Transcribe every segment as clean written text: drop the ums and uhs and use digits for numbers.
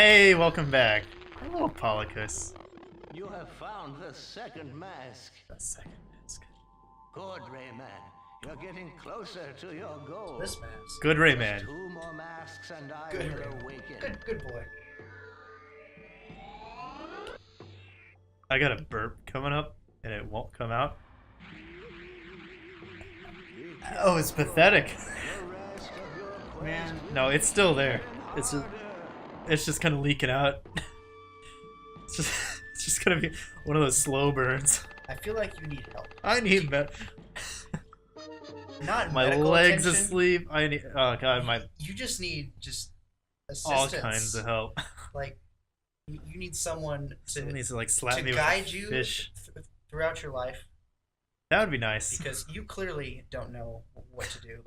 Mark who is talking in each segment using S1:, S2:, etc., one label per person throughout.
S1: Hey, welcome back. Hello, Polycus.
S2: You have found the second mask.
S1: The second mask.
S2: Good, Rayman. You're getting closer to your goal.
S3: This mask.
S1: Good Rayman.
S2: Just 2 more masks and I
S3: Good
S2: will
S3: Rayman.
S2: awaken.
S3: Good boy.
S1: I got a burp coming up, and it won't come out. Oh, it's pathetic.
S2: The rest of your quest
S3: Man.
S1: No, it's still there. It's just kind of leaking out. It's just gonna be one of those slow burns.
S3: I feel like you need help.
S1: I need
S3: Not
S1: my
S3: medical
S1: legs
S3: attention.
S1: asleep. I need. Oh god, my
S3: You just need
S1: all
S3: assistance.
S1: kinds of help.
S3: Like you need someone
S1: Someone
S3: to
S1: needs to like slap me with
S3: guide
S1: a
S3: you
S1: fish.
S3: throughout your life,
S1: That would be nice.
S3: because you clearly don't know what to do.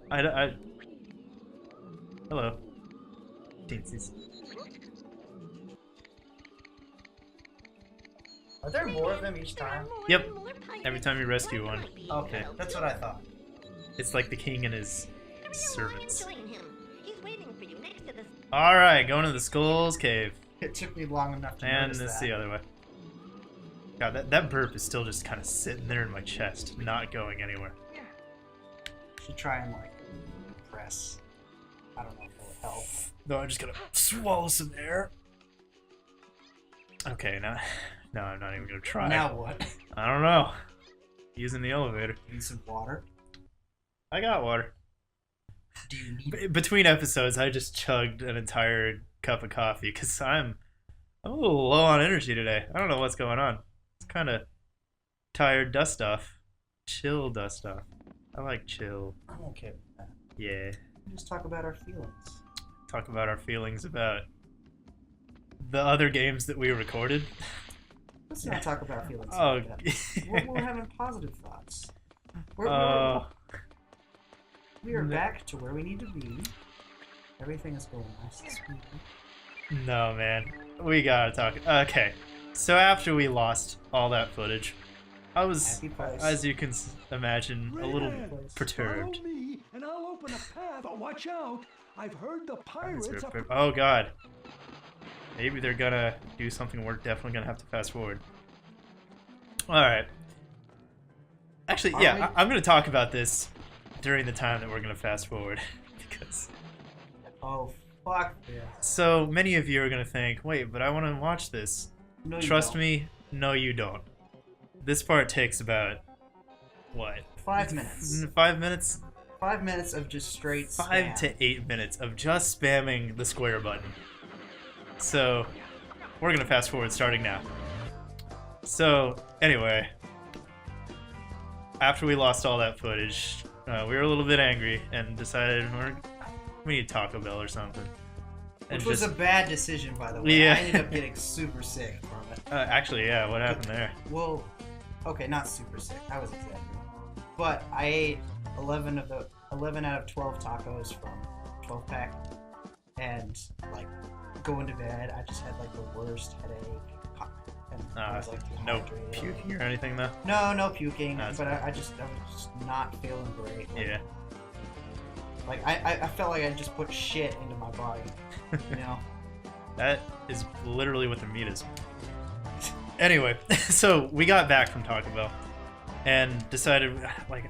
S1: Hello. Teensies.
S3: Are there more of them each time?
S1: Yep. Every time you rescue one,
S3: Okay, that's what I thought.
S1: it's like the king and his servants.
S4: Join him. He's waiting for you next to the
S1: All right, going to the Skull's Cave,
S3: It took me long enough to
S1: and
S3: notice
S1: it's
S3: that.
S1: the other way. God, that burp is still just kind of sitting there in my chest, not going anywhere.
S3: Should try and like press. I don't know if it will help.
S1: No, I'm just gonna swallow some air. Okay, now, no, I'm not even gonna try.
S3: Now what?
S1: I don't know. Using the elevator.
S3: Need some water?
S1: I got water.
S3: Do you need?
S1: Between episodes, I just chugged an entire cup of coffee because I'm a little low on energy today. I don't know what's going on. It's kind of tired dust off. Chill dust off. I like chill.
S3: I'm okay with that.
S1: Yeah.
S3: We just talk about our feelings.
S1: Talk about our feelings about the other games that we recorded.
S3: Let's not talk about feelings.
S1: Oh.
S3: Like that. We're having positive thoughts. We are back to where we need to be. Everything is going nice this week.
S1: No, man. We gotta talk. Okay. So after we lost all that footage, I was,
S3: Happy place.
S1: as you can imagine, a little
S5: Rayman,
S1: perturbed.
S5: Follow me, and I'll open a path. But watch out! I've heard the pirates are.
S1: Oh god. Maybe they're gonna do something we're definitely gonna have to fast forward. Alright. Actually, yeah, I'm gonna talk about this during the time that we're gonna fast forward. Because
S3: Oh, fuck this.
S1: so many of you are gonna think, wait, but I wanna watch this.
S3: No, you
S1: Trust
S3: don't.
S1: me, no you don't. This part takes about what?
S3: 5 minutes.
S1: 5 minutes?
S3: 5 minutes of just straight
S1: 5
S3: spam.
S1: to 8 minutes of just spamming the square button. So, we're gonna fast forward starting now. So, anyway, after we lost all that footage, we were a little bit angry and decided we need Taco Bell or something. And
S3: Which was a bad decision, by the way.
S1: Yeah.
S3: I ended up getting super sick from it.
S1: actually, yeah, what happened there?
S3: Well, okay, not super sick. I was exaggerating. But I ate 11 out of 12 tacos from 12 pack, and like going to bed, I just had like the worst headache. And I was like
S1: No
S3: dehydrated.
S1: puking or anything though?
S3: No puking.
S1: That's
S3: But I was just not feeling great. Like,
S1: Yeah.
S3: Like I felt like I just put shit into my body. You know.
S1: That is literally what the meat is. Anyway, so we got back from Taco Bell and decided, like,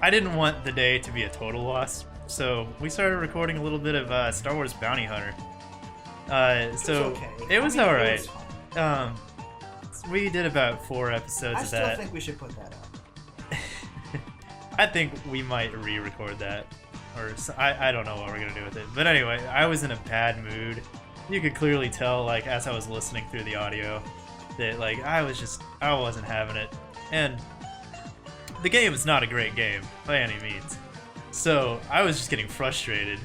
S1: I didn't want the day to be a total loss, so we started recording a little bit of Star Wars Bounty Hunter. So
S3: okay.
S1: it was
S3: I mean,
S1: alright.
S3: It was fine.
S1: We did about 4 episodes
S3: I
S1: of
S3: still
S1: that.
S3: think we should put that up.
S1: I think we might re-record that, or I don't know what we're gonna do with it. But anyway, I was in a bad mood. You could clearly tell, like, as I was listening through the audio, that like I wasn't having it. And the game is not a great game by any means, so I was just getting frustrated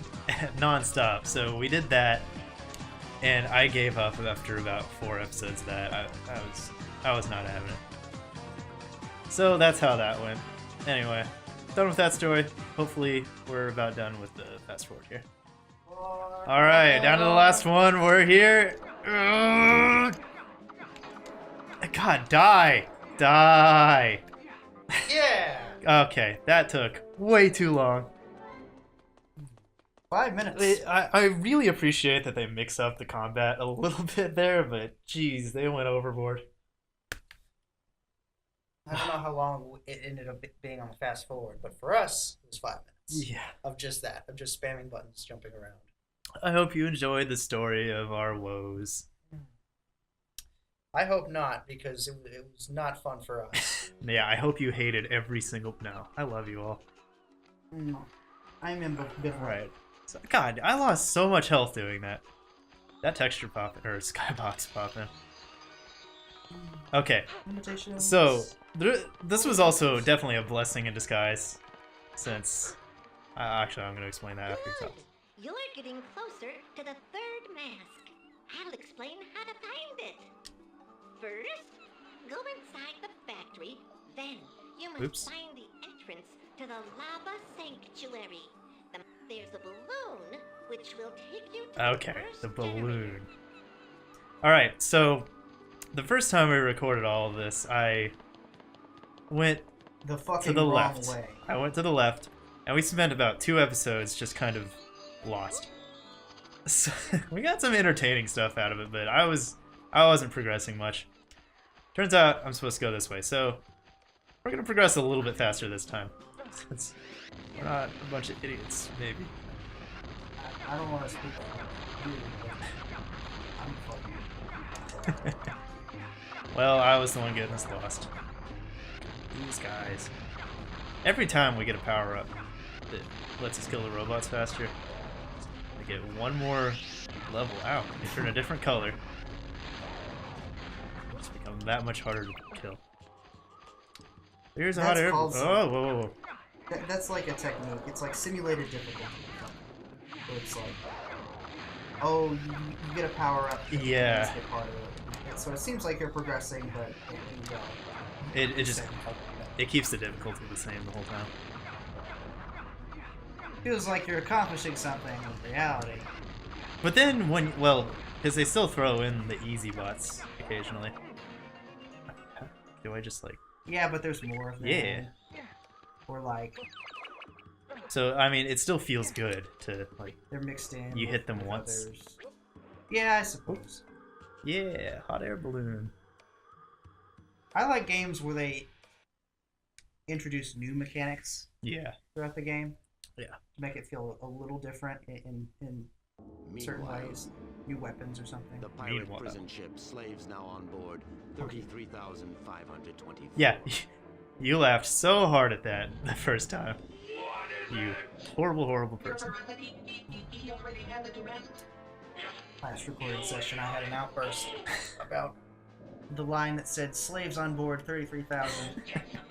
S1: non-stop. So we did that, and I gave up after about 4 episodes of that. I was not having it. So that's how that went. Anyway, done with that story. Hopefully we're about done with the fast forward here. Alright, down to the last one. We're here. Ugh. God, die. Die.
S3: Yeah.
S1: Okay, that took way too long.
S3: 5 minutes.
S1: I really appreciate that they mix up the combat a little bit there, but geez, they went overboard.
S3: I don't know how long it ended up being on the fast forward, but for us, it was 5 minutes.
S1: Yeah.
S3: Of just that, of just spamming buttons, jumping around.
S1: I hope you enjoyed the story of our woes.
S3: I hope not, because it was not fun for us.
S1: Yeah, I hope you hated every single... No, I love you all.
S3: I'm ambivalent.
S1: Right. So, God, I lost so much health doing that. That texture pop, or skybox popping. Okay, so this was also definitely a blessing in disguise, since... actually, I'm going to explain that after
S4: Good.
S1: it's
S4: You're getting closer to the third mask. I'll explain how to find it. First, go inside the factory. Then you must
S1: Oops.
S4: find the entrance to the lava sanctuary. There's a balloon which will take you to
S1: Okay,
S4: the
S1: the
S4: first generator.
S1: balloon. Alright, so the first time we recorded all of this, I went
S3: The fucking
S1: to the
S3: wrong
S1: left.
S3: way.
S1: I went to the left, and we spent about 2 episodes just kind of lost. So, we got some entertaining stuff out of it, but I wasn't progressing much. Turns out I'm supposed to go this way, so we're gonna progress a little bit faster this time. Since we're not a bunch of idiots, maybe.
S3: I don't want to speak for you, but I'm fucking...
S1: Well, I was the one getting us lost. These guys. Every time we get a power-up that lets us kill the robots faster, we get one more level out. They turn a different color. It's become that much harder to kill. Here's a hot
S3: That's
S1: air.
S3: called
S1: Oh, whoa, whoa, whoa.
S3: That's like a technique. It's like simulated difficulty. So it's like, oh, you get a power up.
S1: Yeah.
S3: It's get harder. So it seems like you're progressing, but
S1: It keeps the difficulty the same the whole time.
S3: feels like you're accomplishing something in reality.
S1: But then because they still throw in the easy bots occasionally. Do I just like...
S3: Yeah, but there's more of them.
S1: Yeah.
S3: Or like
S1: So, I mean, it still feels good to, like...
S3: they're mixed in.
S1: You
S3: with
S1: hit them once.
S3: others. Yeah, I suppose.
S1: Yeah, hot air balloon.
S3: I like games where they introduce new mechanics
S1: Yeah.
S3: throughout the game.
S1: Yeah.
S3: To make it feel a little different in certain
S2: Meanwhile,
S3: ways. New weapons or something.
S2: the pirate
S1: Meanwhile.
S2: prison ship slaves now on board 33,520.
S1: Yeah, you laughed so hard at that the first time. You horrible, horrible person.
S3: Last recording session, I had an outburst about the line that said slaves on board 33,000,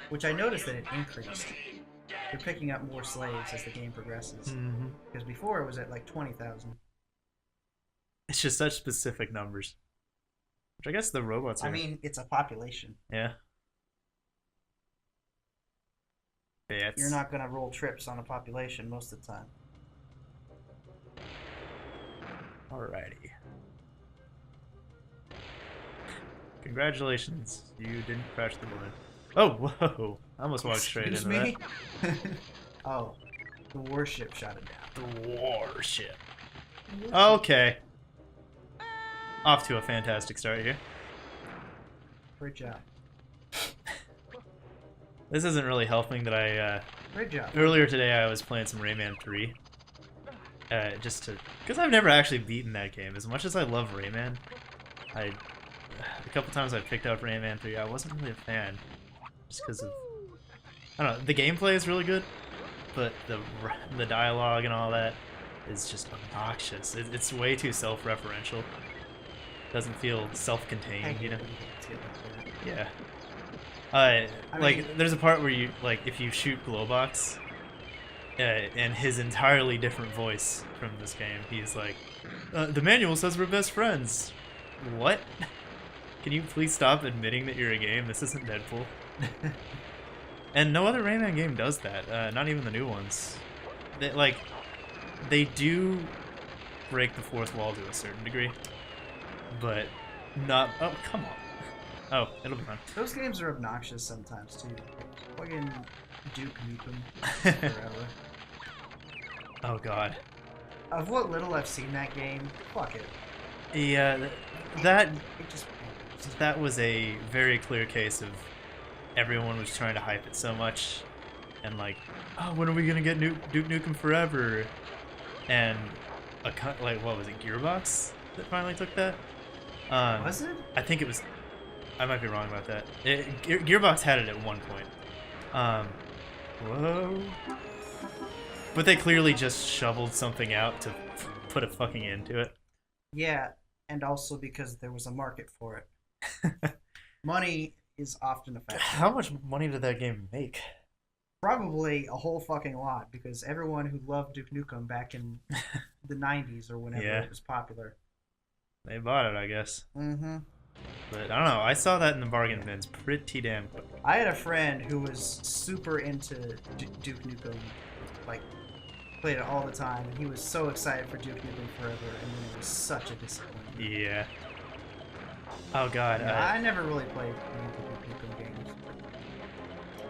S3: which I noticed that it increased. They're picking up more slaves as the game progresses.
S1: Mm-hmm.
S3: Because before it was at like 20,000.
S1: It's just such specific numbers. Which I guess the robots are...
S3: I mean, it's a population.
S1: Yeah. Yeah,
S3: You're not going to roll trips on a population most of the time.
S1: Alrighty. Congratulations, you didn't crash the balloon. Oh, whoa! I almost walked straight into
S3: Excuse me? Oh, the warship shot it down.
S1: that. The warship. Okay. Off to a fantastic start here.
S3: Great job.
S1: This isn't really helping that I,
S3: Great job.
S1: earlier today I was playing some Rayman 3. Just to... Because I've never actually beaten that game. As much as I love Rayman, a couple times I picked up Rayman 3, I wasn't really a fan. Just because of... I don't know, the gameplay is really good, but the dialogue and all that is just obnoxious. It's way too self-referential. Doesn't feel self-contained, you know? Yeah. There's a part where you, like, if you shoot Glowbox, and his entirely different voice from this game, he's like, the manual says we're best friends. What? Can you please stop admitting that you're a game? This isn't Deadpool. And no other Rayman game does that, not even the new ones. They do break the fourth wall to a certain degree, but not... Oh, come on. Oh, it'll be fine.
S3: Those games are obnoxious sometimes, too. Fucking Duke Nukem forever.
S1: Oh, God.
S3: Of what little I've seen that game, fuck it.
S1: Yeah, that
S3: It just
S1: that was a very clear case of everyone was trying to hype it so much, and like, oh, when are we gonna get Duke Nukem Forever? And like, what was it, Gearbox that finally took that?
S3: was it?
S1: I think it was. I might be wrong about that. Gearbox had it at one point. Whoa. But they clearly just shoveled something out to put a fucking end to it.
S3: Yeah, and also because there was a market for it. Money is often a factor.
S1: How much money did that game make?
S3: Probably a whole fucking lot, because everyone who loved Duke Nukem back in the 90s or whenever
S1: Yeah.
S3: it was popular.
S1: They bought it, I guess.
S3: Mm-hmm.
S1: But I don't know. I saw that in the bargain bins pretty damn quick.
S3: I had a friend who was super into Duke Nukem, like, played it all the time, and he was so excited for Duke Nukem Forever, and then it was such a disappointment.
S1: Yeah. Oh god.
S3: I never really played any of the Duke Nukem games.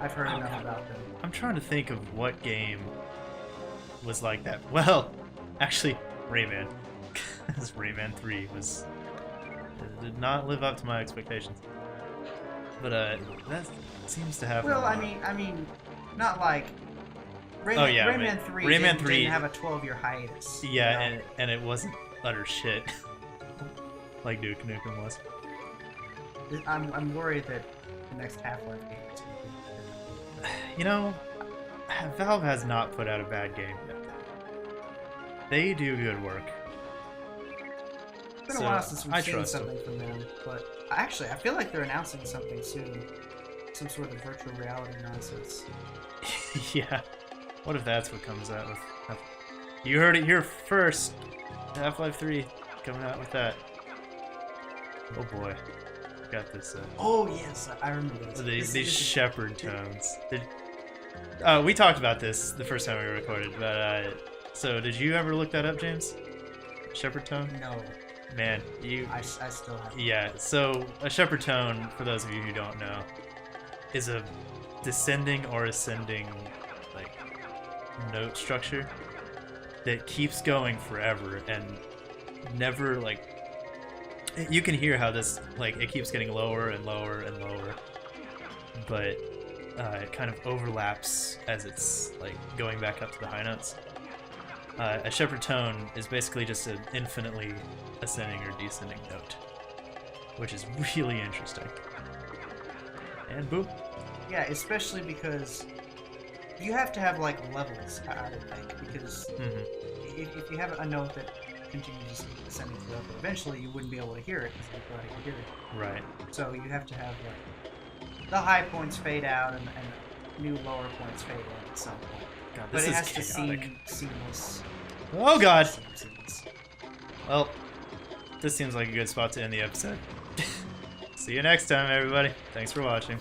S3: I've heard enough about them.
S1: I'm trying to think of what game was like that. Well, actually, Rayman. This Rayman 3 did not live up to my expectations. But that seems to have.
S3: Well, I mean, not like Rayman,
S1: Oh, yeah,
S3: Rayman 3.
S1: Rayman 3
S3: didn't have a 12-year hiatus.
S1: Yeah,
S3: you know?
S1: and it wasn't utter shit like Duke Nukem was.
S3: I'm worried that the next Half-Life game is going to be better.
S1: You know, Valve has not put out a bad game yet. They do good work.
S3: It's been
S1: So,
S3: a while since
S1: I
S3: we've seen
S1: trust
S3: something from them, but actually, I feel like they're announcing something soon. Some sort of virtual reality nonsense.
S1: Yeah. What if that's what comes out with? You heard it here first. Half-Life 3 coming out with that. Oh boy, got this.
S3: Oh yes, I remember this.
S1: These Shepard tones. We talked about this the first time we recorded, but so did you ever look that up, James? Shepard tone?
S3: No,
S1: Man, you.
S3: I still have.
S1: Yeah. So a Shepard tone, for those of you who don't know, is a descending or ascending like note structure that keeps going forever and never like. You can hear how this like it keeps getting lower and lower and lower, but it kind of overlaps as it's like going back up to the high notes. A Shepard tone is basically just an infinitely ascending or descending note, which is really interesting. And boop.
S3: Yeah, especially because you have to have like levels, I would think, because if you have a note that continues ascending forever, eventually you wouldn't be able to hear it because everybody can hear it.
S1: Right.
S3: So you have to have like the high points fade out and new lower points fade in at some point.
S1: God,
S3: But
S1: this
S3: it
S1: is
S3: has to
S1: chaotic.
S3: seem seamless.
S1: Oh god.
S3: Seamless.
S1: Well, this seems like a good spot to end the episode. See you next time, everybody. Thanks for watching.